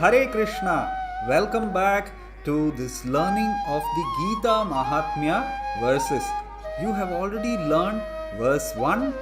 Hare Krishna. Welcome back to this learning of the Gita Mahatmya verses. You have already learned verse 1.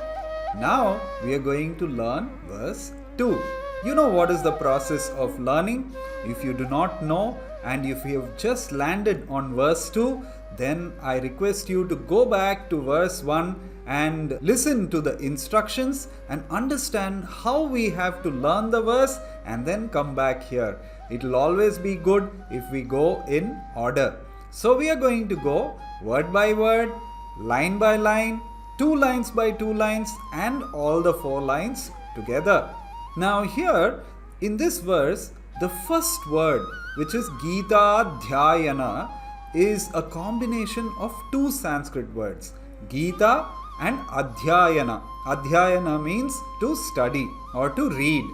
Now we are going to learn verse 2. You know what is the process of learning? If you do not know and if you have just landed on verse 2, then I request you to go back to verse 1 and listen to the instructions and understand how we have to learn the verse and then come back here. It will always be good if we go in order. So we are going to go word by word, line by line, 2 lines by 2 lines, and all the 4 lines together. Now here in this verse, the first word, which is Gita Dhyayana, is a combination of 2 Sanskrit words, Gita and Adhyayana. Adhyayana means to study or to read.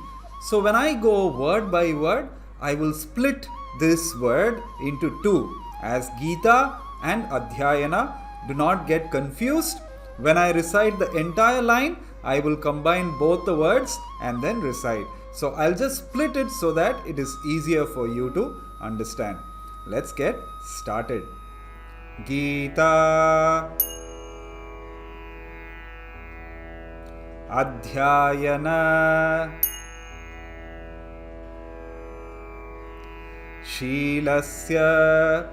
So when I go word by word, I will split this word into 2 as Gita and Adhyayana. Do not get confused. When I recite the entire line, I will combine both the words and then recite. So I'll just split it so that it is easier for you to understand. Let's get started. Gita Adhyayana Shilasya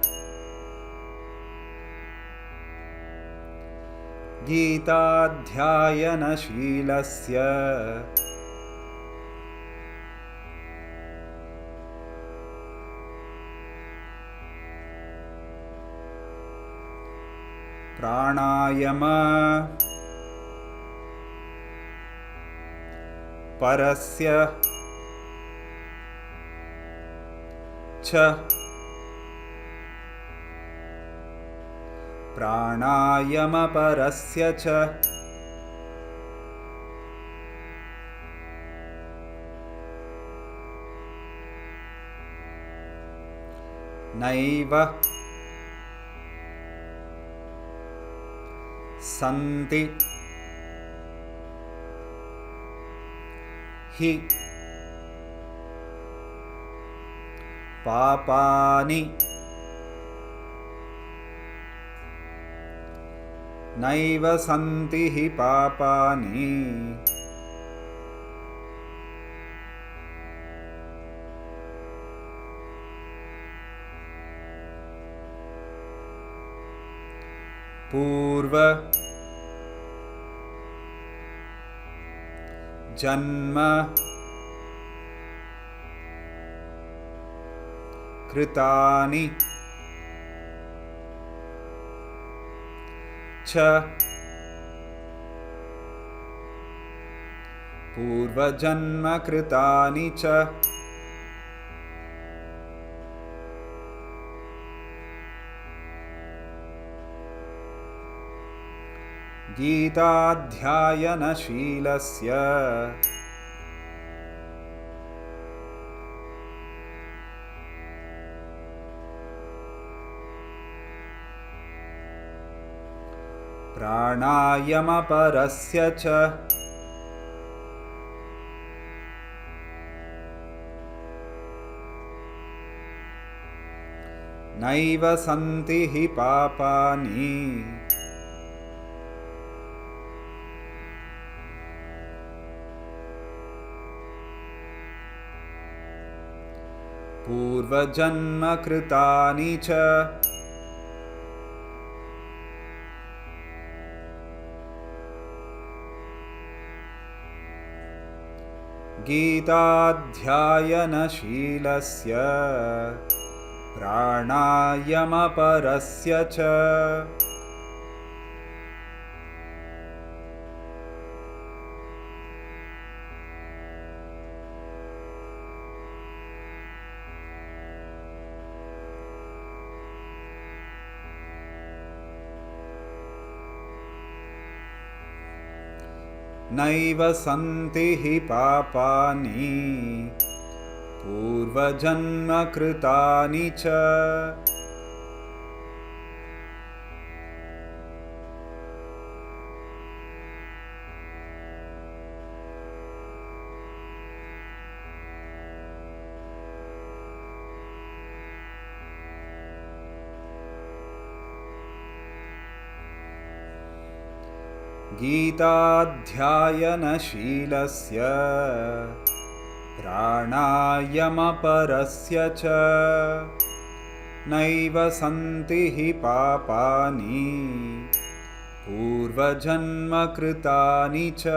Gitadhyayana Shilasya Pranayama Parasya Cha Pranayama Parasya Cha Naiva Santi Hi Papani Naiva Santi Hi Papani Purva Janma Kritani Cha Purva Janma Kritani Cha Gitadhyayana Shilasya Pranayama Parasya Cha Naiva Santi Hi Papani Purva Janma Kritani Cha Gitadhyayana Shilasya Pranayama Parasya Cha Naiva Santi Hi Papani Purva Janma Kritani Cha गीताध्यायनशीलस्य प्राणायामपरस्य च नैव सन्ति हि पापानि पूर्वजन्मकृतानि च।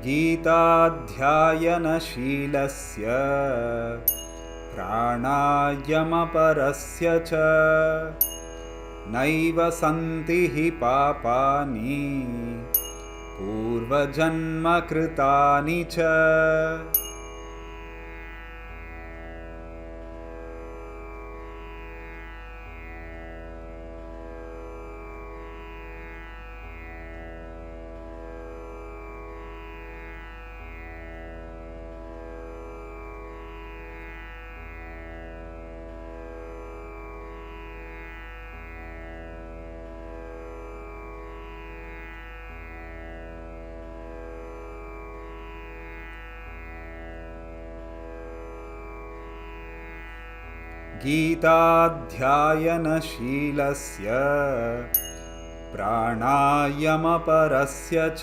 गीताध्यायनशीलस्य प्राणायामपरस्य च नैव सन्ति हि पापानि पूर्वजन्मकृतानि च। गीताध्यायनशीलस्य प्राणायामपरस्य च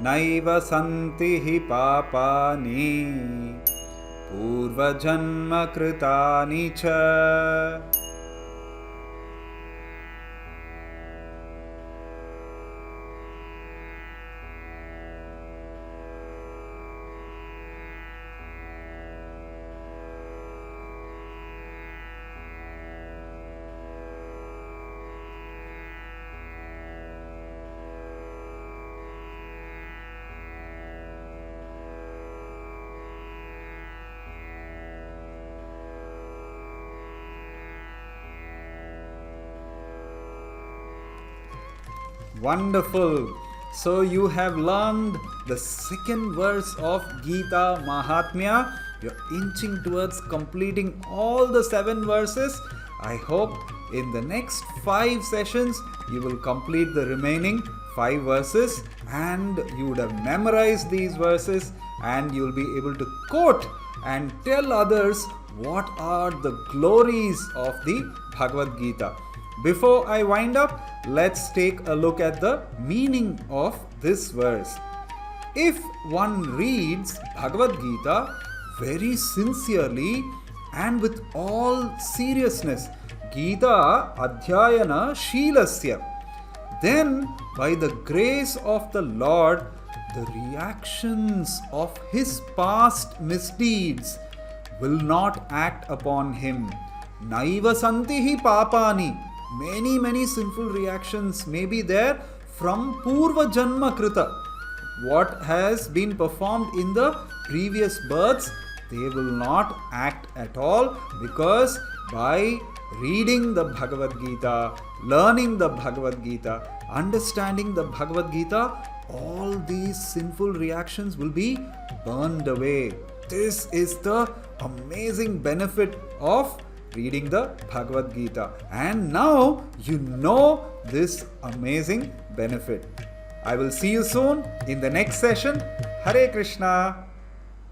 नैव सन्ति हि पापानि पूर्वजन्मकृतानि च। Wonderful. So you have learned the second verse of Gita Mahatmya. You're inching towards completing all the 7 verses. I hope in the next 5 sessions you will complete the remaining 5 verses and you would have memorized these verses and you'll be able to quote and tell others what are the glories of the Bhagavad Gita. Before I wind up, let's take a look at the meaning of this verse. If one reads Bhagavad Gita very sincerely and with all seriousness, Gita Adhyayana Shilasya, then by the grace of the Lord, the reactions of his past misdeeds will not act upon him. Naiva santihi papani. Many sinful reactions may be there from Purva Janma Krita. What has been performed in the previous births, they will not act at all, because by reading the Bhagavad Gita, learning the Bhagavad Gita, understanding the Bhagavad Gita, all these sinful reactions will be burned away. This is the amazing benefit of reading the Bhagavad Gita. And now you know this amazing benefit. I will see you soon in the next session. Hare Krishna.